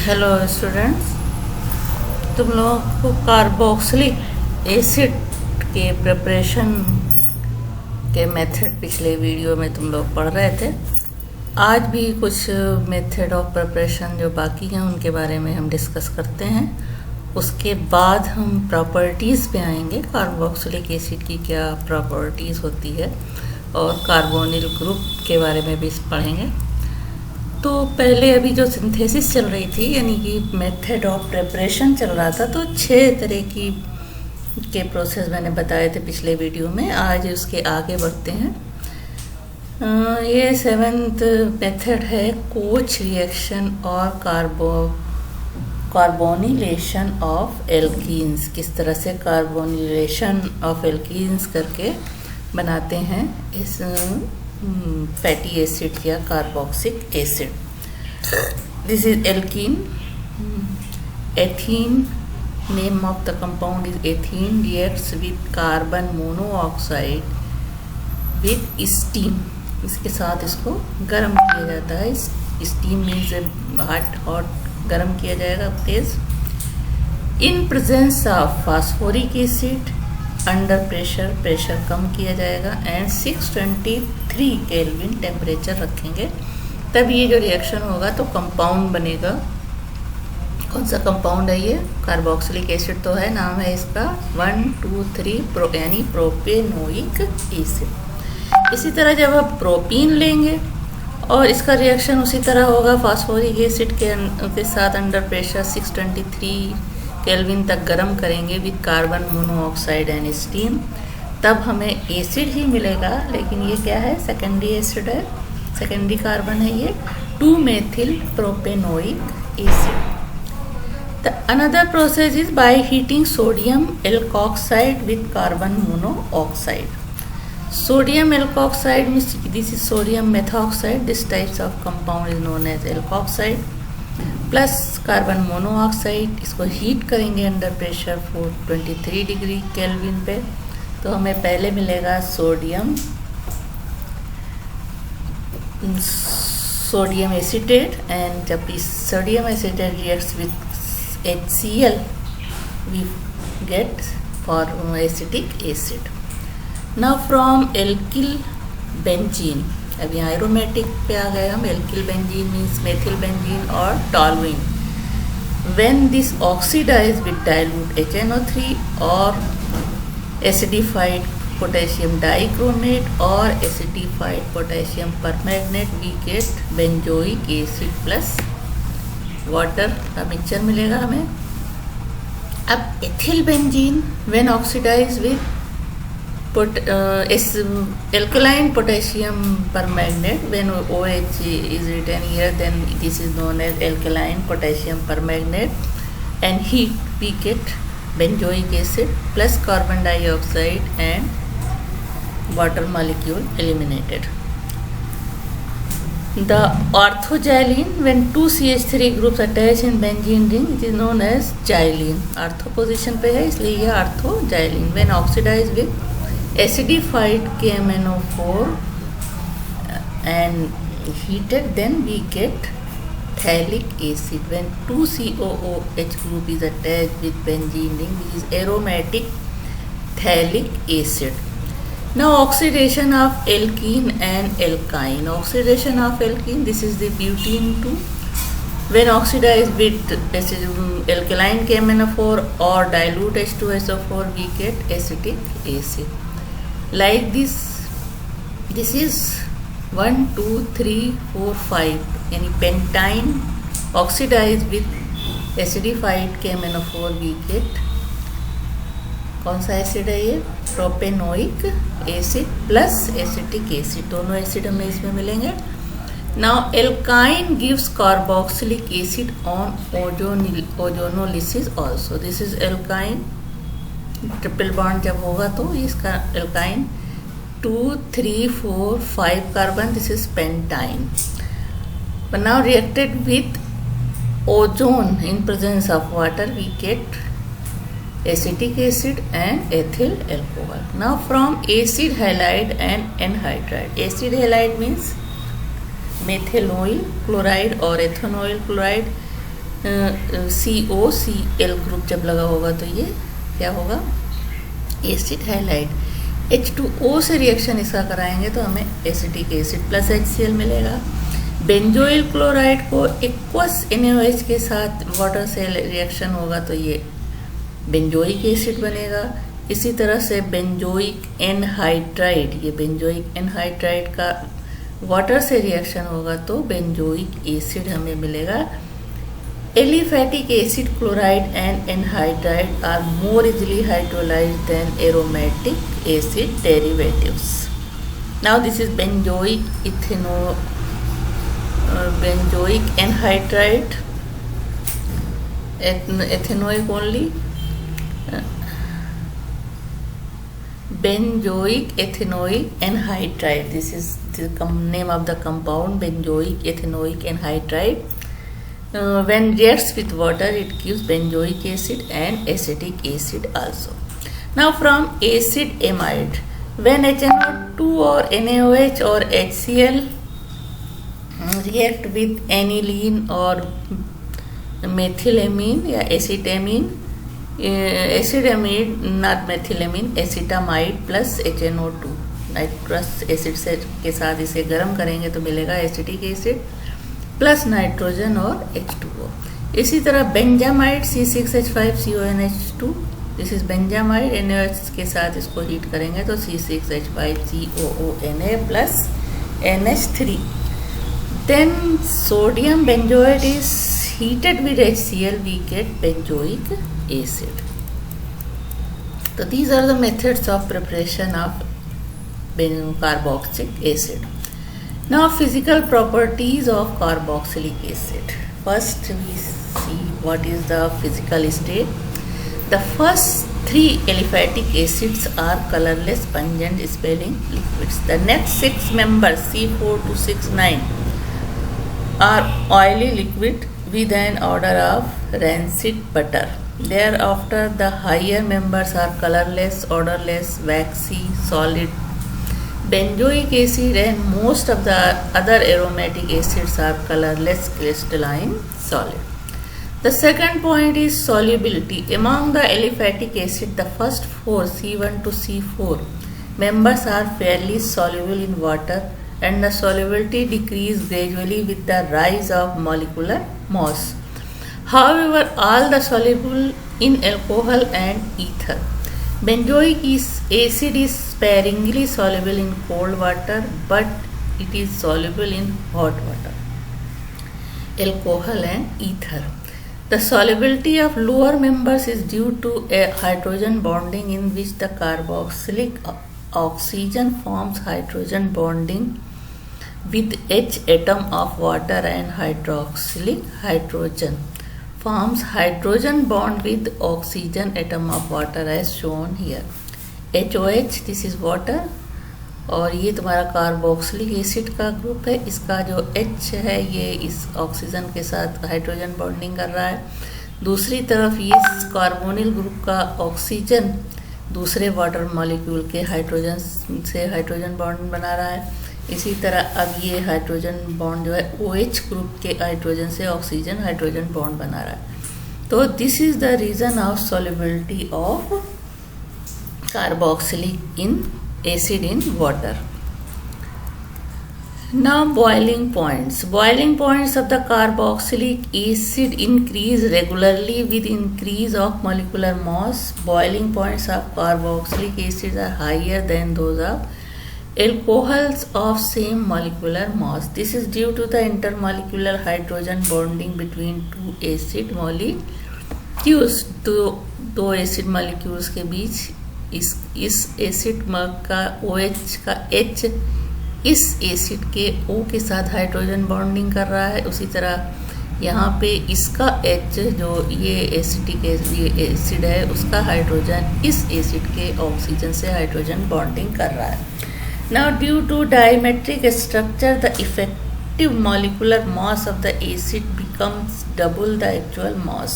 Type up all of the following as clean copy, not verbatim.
Hello students, तुम लोगों को कार्बोक्सिलिक एसिड के प्रिपरेशन के मेथड पिछले वीडियो में तुम लोग पढ़ रहे थे। आज भी कुछ मेथड ऑफ प्रिपरेशन जो बाकी हैं उनके बारे में हम डिस्कस करते हैं। उसके बाद हम प्रॉपर्टीज़ पे आएंगे, कार्बोक्सिलिक एसिड की क्या प्रॉपर्टीज़ होती है और कार्बोनिल ग्रुप के बारे में भी पढ़ेंगे। तो पहले अभी जो सिंथेसिस चल रही थी, यानी कि मेथड ऑफ प्रिपरेशन चल रहा था, तो 6 तरह के प्रोसेस मैंने बताए थे पिछले वीडियो में। आज उसके आगे बढ़ते हैं। ये 7th मेथड है कोच रिएक्शन और कार्बोनिलेशन ऑफ एल्कीन्स। किस तरह से कार्बोनिलेशन ऑफ एल्कीन्स करके बनाते हैं इस फैटी एसिड या carboxylic acid. This is alkene, ethene, name of the compound is ethene, reacts with carbon monoxide with steam. इसके साथ इसको गर्म किया जाता है। स्टीम मीन्स हॉट गर्म किया जाएगा तेज। In presence of phosphoric acid under pressure कम किया जाएगा एंड 623 केल्विन टेम्परेचर रखेंगे, तब ये जो रिएक्शन होगा तो कंपाउंड बनेगा। कौन सा कंपाउंड है ये? कार्बोक्सिलिक एसिड तो है, नाम है इसका 1, 2, 3 यानी प्रोपेनोइक एसिड। इसी तरह जब आप प्रोपीन लेंगे और इसका रिएक्शन उसी तरह होगा फास्फोरिक एसिड के साथ अंडर प्रेशर 623 केल्विन तक गर्म करेंगे with carbon monoxide and steam, तब हमें एसिड ही मिलेगा। लेकिन ये क्या है? सेकेंडरी एसिड है, सेकेंडरी कार्बन है ये, two methyl propanoic acid. The another process is by heating sodium alkoxide with carbon monoxide. Sodium alkoxide means this is sodium methoxide. This types of compound is known as alkoxide. Plus carbon monoxide, इसको heat करेंगे under pressure 423 degree kelvin पे, तो हमें पहले मिलेगा sodium acetate, and जब इस sodium acetate reacts with HCl we get for acetic acid. Now from alkyl benzene, अब यहाँ एरोमेटिक पे आ गए हम। Alkyl benzene means methyl benzene और toluene. When this oxidise with dilute HNO3 और एसिडिफाइड पोटेशियम डाइक्रोमेट और acidified potassium permanganate, we get benzoic acid plus water का मिक्सचर मिलेगा हमें। अब ethyl benzene when oxidise with alkaline potassium permanganate, when OH is written here, then this is known as alkaline potassium permanganate, and heat we get benzoic acid plus carbon dioxide and water molecule eliminated. The orthoxylene, when 2 CH3 groups attach in benzene ring, it is known as xylene. Ortho position पे है इसलिए यह orthoxylene. When oxidized with acidified KMnO4 and heated, then we get phthalic acid. When 2 COOH group is attached with benzene ring, this is aromatic phthalic acid. Now oxidation of alkene and alkyne. Oxidation of alkene, this is the butene 2. When oxidized with alkaline KMnO4 or dilute H2SO4, we get acetic acid. Like this is 1, 2, 3, 4, 5 यानी pentyne oxidise with acidified KMnO4, we get कौन सा acid है ये? Propanoic acid plus acetic acid, दोनों acid हमें इसमें मिलेंगे। Now alkyne gives carboxylic acid on ozonolysis also. This is alkyne, triple bond जब होगा तो इसका alkyne 2, 3, 4, 5 carbon, this is pentyne. But now reacted with ozone in presence of water, we get acetic acid and ethyl alcohol. Now from acid halide and anhydride. Acid halide means methyl oil chloride or ethanol chloride COCl group जब लगा होगा तो ये क्या होगा, acid halide. H2O से reaction इसका कराएंगे तो हमें एसिटिक एसिड प्लस HCl मिलेगा। बेंजोइल क्लोराइड को एक्वस NaOH के साथ वाटर से रिएक्शन होगा तो ये बेंजोइक एसिड बनेगा। इसी तरह से बेंजोइक एनहाइड्राइड, ये बेंजोइक एनहाइड्राइड का वाटर से रिएक्शन होगा तो बेंजोइक एसिड हमें मिलेगा। Aliphatic acid chloride and anhydride are more easily hydrolysed than aromatic acid derivatives. Now this is benzoic benzoic anhydride, ethanoic only, benzoic ethanoic anhydride. This is the name of the compound, benzoic ethanoic anhydride. When reacts with water, it gives benzoic acid and acetic acid also. Now from acid amide, when HNO2 or NaOH or HCl react with aniline or methylamine या acetamine, acetamide not methylamine, acetamide plus HNO2 nitrous acid से के साथ इसे गर्म करेंगे तो मिलेगा acetic acid plus nitrogen और H2O। इसी तरह benzamide C6H5CONH2, this is benzamide, NaOH के साथ इसको हीट करेंगे तो C6H5COONA plus NH3। Then sodium benzoate is heated with HCl, we get benzoic acid. So these are the methods of preparation of carboxylic acid. Now physical properties of carboxylic acid. First we see what is the physical state. The first three aliphatic acids are colorless, pungent smelling liquids. The next six members C4 to 6, 9 are oily liquid with an odor of rancid butter. Thereafter the higher members are colorless, odorless, waxy, solid. Benzoic acid and most of the other aromatic acids are colorless, crystalline, solid. The second point is solubility. Among the aliphatic acid, the first four C1 to C4 members are fairly soluble in water, and the solubility decreases gradually with the rise of molecular mass. However, all the soluble in alcohol and ether. Benzoic acid is sparingly soluble in cold water, but it is soluble in hot water, alcohol and ether. The solubility of lower members is due to a hydrogen bonding in which the carboxylic oxygen forms hydrogen bonding with H atom of water, and hydroxylic hydrogen forms hydrogen bond with oxygen atom of water as shown here. HOH, this is water, और ये तुम्हारा carboxylic acid का group है। इसका जो H है ये इस ऑक्सीजन के साथ हाइड्रोजन बॉन्डिंग कर रहा है। दूसरी तरफ ये कार्बोनिल ग्रुप का ऑक्सीजन दूसरे वाटर मॉलिक्यूल के हाइड्रोजन से हाइड्रोजन बॉन्ड बना रहा है। इसी तरह अब ये हाइड्रोजन बॉन्ड जो है OH ग्रुप के हाइड्रोजन से ऑक्सीजन हाइड्रोजन बॉन्ड बना रहा है। तो this is the reason of solubility of carboxylic in acid in water. Now boiling points. Boiling points of the carboxylic acid increase regularly with increase of molecular mass. Boiling points of carboxylic acids are higher than those of alcohols of same molecular mass. This is due to the intermolecular hydrogen bonding between two acid molecules. दो acid molecules के बीच इस acid का OH का H इस acid के O के साथ hydrogen bonding कर रहा है। उसी तरह यहाँ पे इसका H जो ये एसिटिक एसिड है उसका हाइड्रोजन इस एसिड के ऑक्सीजन से हाइड्रोजन बॉन्डिंग कर रहा है। Now due to dimetric structure the effective molecular mass of the acid becomes double the actual mass.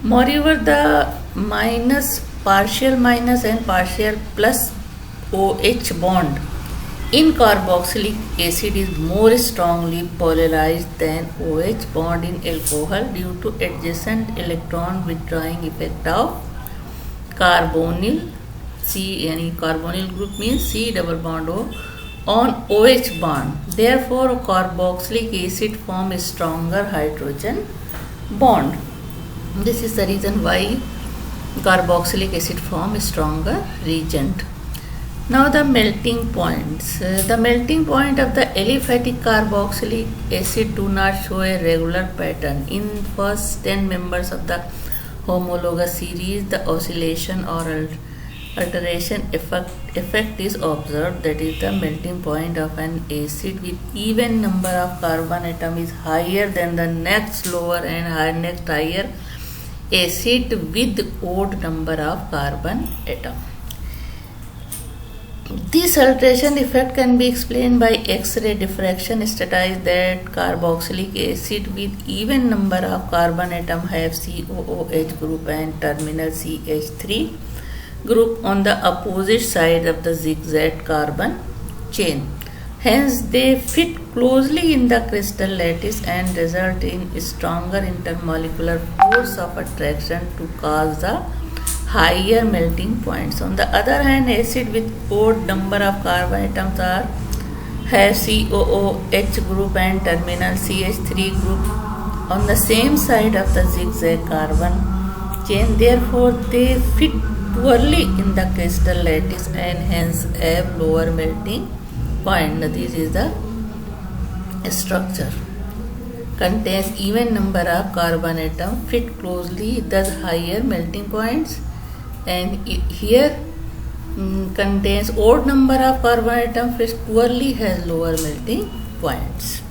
Moreover, the partial minus and partial plus OH bond In carboxylic acid is more strongly polarized than OH bond in alcohol due to adjacent electron withdrawing effect of carbonyl C, यानी carbonyl group means C double bond O on OH bond. Therefore, carboxylic acid forms a stronger hydrogen bond. This is the reason why carboxylic acid forms a stronger reagent. Now the melting points. The melting point of the aliphatic carboxylic acid do not show a regular pattern. In first 10 members of the homologous series, the oscillation or alteration effect is observed. That is, the melting point of an acid with even number of carbon atom is higher than the next lower and next higher acid with odd number of carbon atom. This alteration effect can be explained by X-ray diffraction. States that carboxylic acid with even number of carbon atom have COOH group and terminal CH3 group on the opposite side of the zigzag carbon chain. Hence, they fit closely in the crystal lattice and result in stronger intermolecular force of attraction to cause the higher melting points. On the other hand, acid with odd number of carbon atoms have COOH group and terminal CH3 group on the same side of the zigzag carbon chain. Therefore, they fit poorly in the crystal lattice and hence have lower melting point. This is the structure. Contains even number of carbon atom, fit closely, thus higher melting points. And here contains odd number of carbon atom, fits poorly, has lower melting points.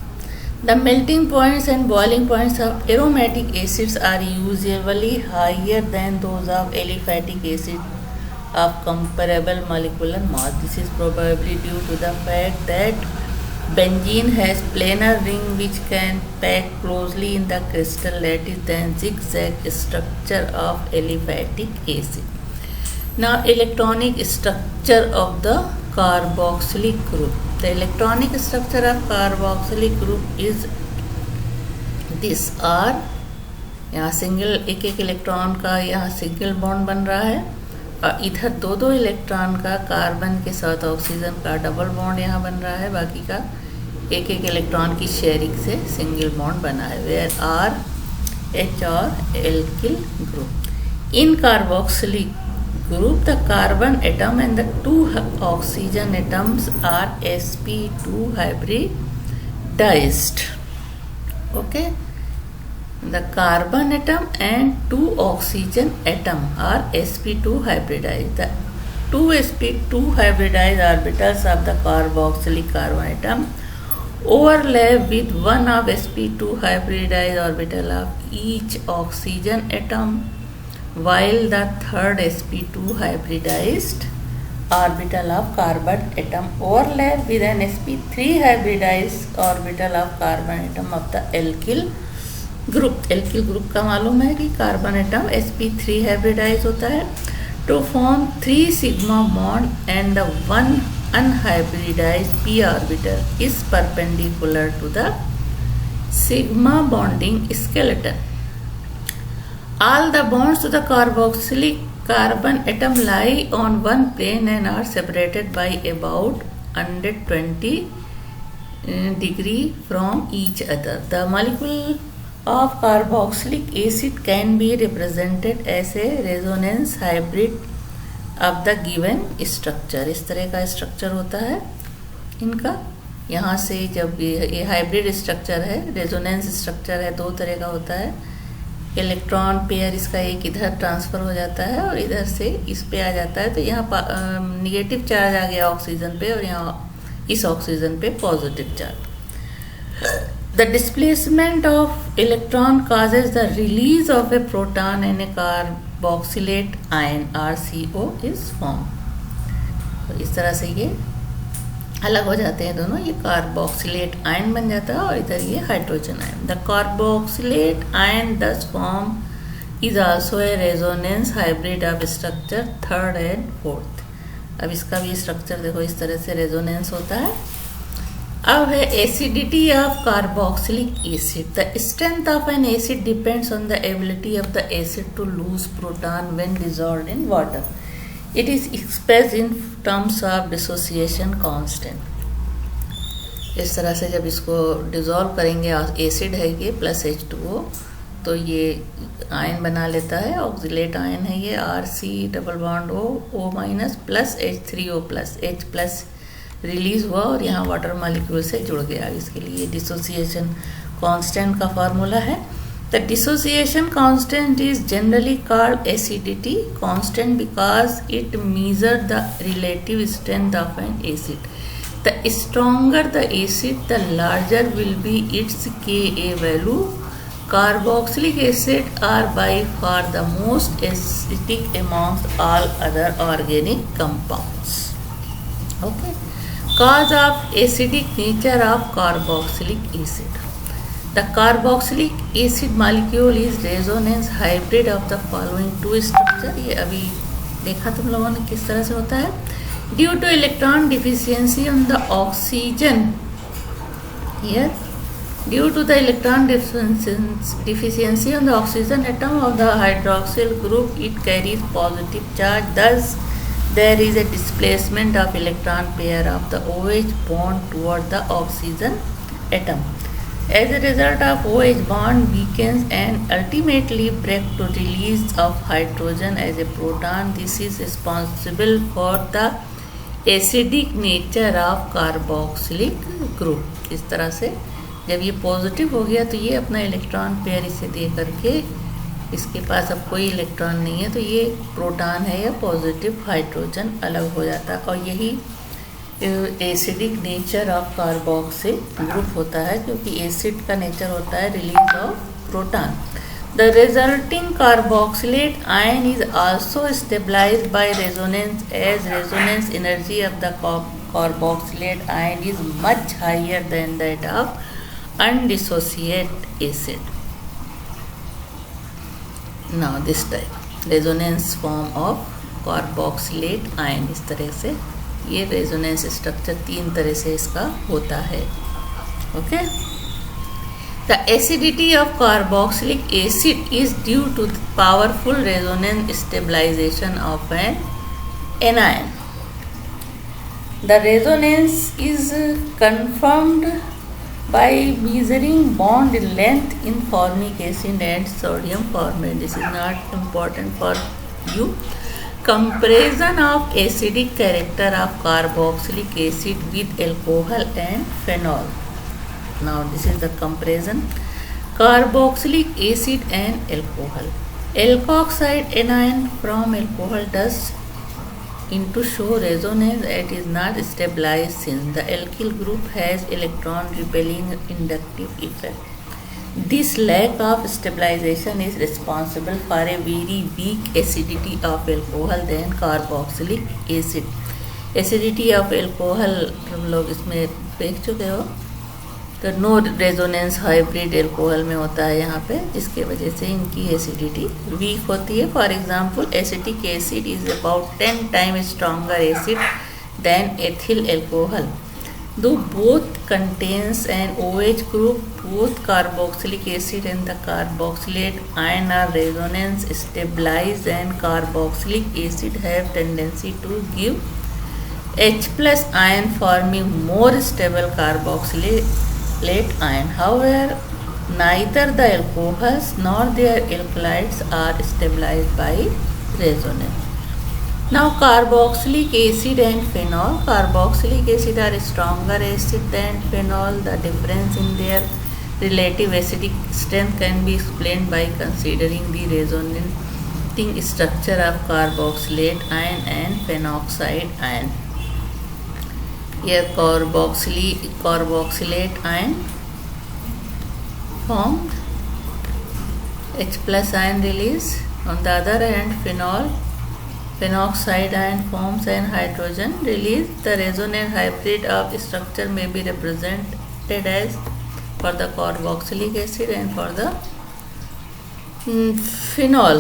The melting points and boiling points of aromatic acids are usually higher than those of aliphatic acid of comparable molecular mass. This is probably due to the fact that benzene has planar ring which can pack closely in the crystal lattice than zigzag structure of aliphatic acid. Now, electronic structure of the carboxylic group. The electronic structure of carboxylic group is this R. यहाँ single एक electron का यहाँ single bond बन रहा है और इधर दो इलेक्ट्रॉन का कार्बन के साथ ऑक्सीजन का डबल बॉन्ड यहाँ बन रहा है. बाकी का एक इलेक्ट्रॉन की शेयरिंग से सिंगल बॉन्ड बना है. वेयर R, H और alkyl group. In carboxylic group, the carbon atom and the two oxygen atoms are sp2 hybridized. Okay, the carbon atom and two oxygen atom are sp2 hybridized. The two sp2 hybridized orbitals of the carboxylic carbon atom overlap with one of sp2 hybridized orbital of each oxygen atom, while the third sp2 hybridized orbital of carbon atom overlap with an sp3 hybridized orbital of carbon atom of the alkyl group. alkyl group का मालूम है कि carbon atom sp3 hybridise होता है to form 3 sigma bond and the one unhybridized p orbital is perpendicular to the sigma bonding skeleton. All the bonds to the carboxylic carbon atom lie on one plane and are separated by about 120 degree from each other. The molecule of carboxylic acid can be represented as a resonance hybrid of the given structure. इस तरह का structure होता है इनका. यहाँ से जब ये हाइब्रिड स्ट्रक्चर है, रेजोनेंस स्ट्रक्चर है, दो तरह का होता है. इलेक्ट्रॉन पेयर इसका एक इधर ट्रांसफ़र हो जाता है और इधर से इस पे आ जाता है. तो यहाँ निगेटिव चार्ज आ गया ऑक्सीजन पे और यहाँ इस ऑक्सीजन पे positive charge. The displacement of electron causes the release of a proton and a carboxylate ion RCO is formed. तो इस तरह से ये अलग हो जाते हैं दोनों. ये कार्बोक्सिलेट आयन बन जाता है और इधर ये hydrogen ion. The carboxylate ion this form is also a resonance hybrid of structure third and fourth. अब इसका भी स्ट्रक्चर देखो, इस तरह से रेजोनेंस होता है। अब है acidity of carboxylic acid. The strength of an acid depends on the ability of the acid to lose proton when dissolved in water. It is expressed in terms of dissociation constant. इस तरह से जब इसको dissolve करेंगे, acid है ये plus H2O, तो ये आयन बना लेता है, ऑक्सिलेट आयन है ये, RC double bond O minus plus H3O plus H plus release हुआ और यहाँ वाटर मॉलिक्यूल से जुड़ गया। इसके लिए डिसोसिएशन कांस्टेंट का फार्मूला है। The dissociation constant is generally called acidity constant because it measure the relative strength of an acid. The stronger the acid, the larger will be its Ka value. Carboxylic acid are by far the most acidic amongst all other organic compounds. Okay. Cause of acidic nature of carboxylic acid. The carboxylic acid molecule is resonance hybrid of the following two structure. ये अभी देखा तुम लोगों ने किस तरह से होता है। Due to electron deficiency on the oxygen, here due to the electron deficiency on the oxygen atom of the hydroxyl group, it carries positive charge. Thus, there is a displacement of electron pair of the OH bond toward the oxygen atom. As a result of OH bond weakens and ultimately breaks to release of hydrogen as a proton. This is responsible for the acidic nature of carboxylic group. इस तरह से जब ये positive हो गया तो ये अपना इलेक्ट्रॉन पेयर इसे दे करके, इसके पास अब कोई इलेक्ट्रॉन नहीं है तो ये प्रोटॉन है या पॉजिटिव हाइड्रोजन अलग हो जाता है, और यही acidic nature of carboxyl group होता है, क्योंकि एसिड का नेचर होता है release of proton. The resulting carboxylate ion is also stabilized by resonance, as resonance energy of the carboxylate ion is much higher than that of undissociate acid. Now this type resonance form of carboxylate ion, इस तरह से ये resonance structure 3 तरह से इसका होता है। Okay. The acidity of carboxylic acid is due to the powerful resonance stabilization of an anion. The resonance is confirmed by measuring bond length in formic acid and sodium formate. This is not important for you. Comparison of acidic character of carboxylic acid with alcohol and phenol. Now this is the comparison. Carboxylic acid and alcohol. Alkoxide anion from alcohol does into show resonance. It is not stabilized since the alkyl group has electron repelling inductive effect. This lack of stabilization is responsible for a very weak acidity of alcohol than carboxylic acid. Acidity of alcohol तुम लोग इसमें देख चुके हो, तो no resonance hybrid alcohol में होता है यहाँ पे, जिसके वजह से इनकी एसिडिटी वीक होती है। For example acetic acid is about 10 times stronger acid than ethyl alcohol. Though both contains an OH group, both carboxylic acid and the carboxylate ion are resonance stabilized and carboxylic acid have tendency to give H plus ion forming more stable carboxylate ion. However, neither the alcohols nor their alkylides are stabilized by resonance. Now carboxylic acid and phenol. Carboxylic acid are stronger acid than phenol. The difference in their relative acidic strength can be explained by considering the resonating structure of carboxylate ion and phenoxide ion. Here carboxylate ion formed, H plus ion release. On the other hand, phenoxide ion forms and hydrogen release. The resonant hybrid of structure may be represented as for the carboxylic acid and for the phenol.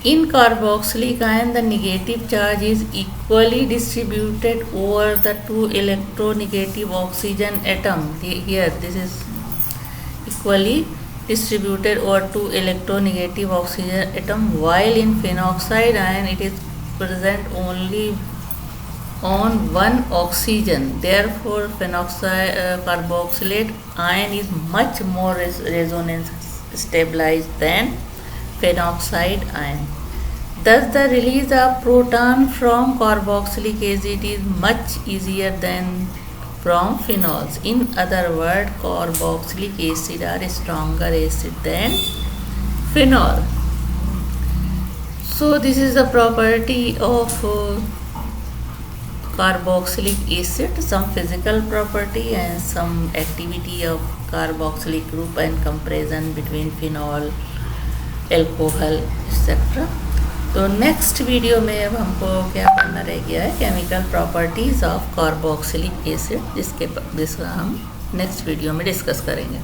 In carboxylic ion, the negative charge is equally distributed over the two electronegative oxygen atom. Here, this is equally distributed over two electronegative oxygen atom, while in phenoxide ion it is present only on one oxygen. Therefore, carboxylate ion is much more resonance stabilized than phenoxide ion. Thus, the release of proton from carboxylic acid is much easier than from phenols. In other words, carboxylic acid are a stronger acid than phenol. So, this is the property of carboxylic acid, some physical property and some activity of carboxylic group and comparison between phenol, alcohol etcetera. तो next video में अब हमको क्या करना रह गया है, chemical properties of carboxylic acid, जिसका हम नेक्स्ट वीडियो में डिस्कस करेंगे।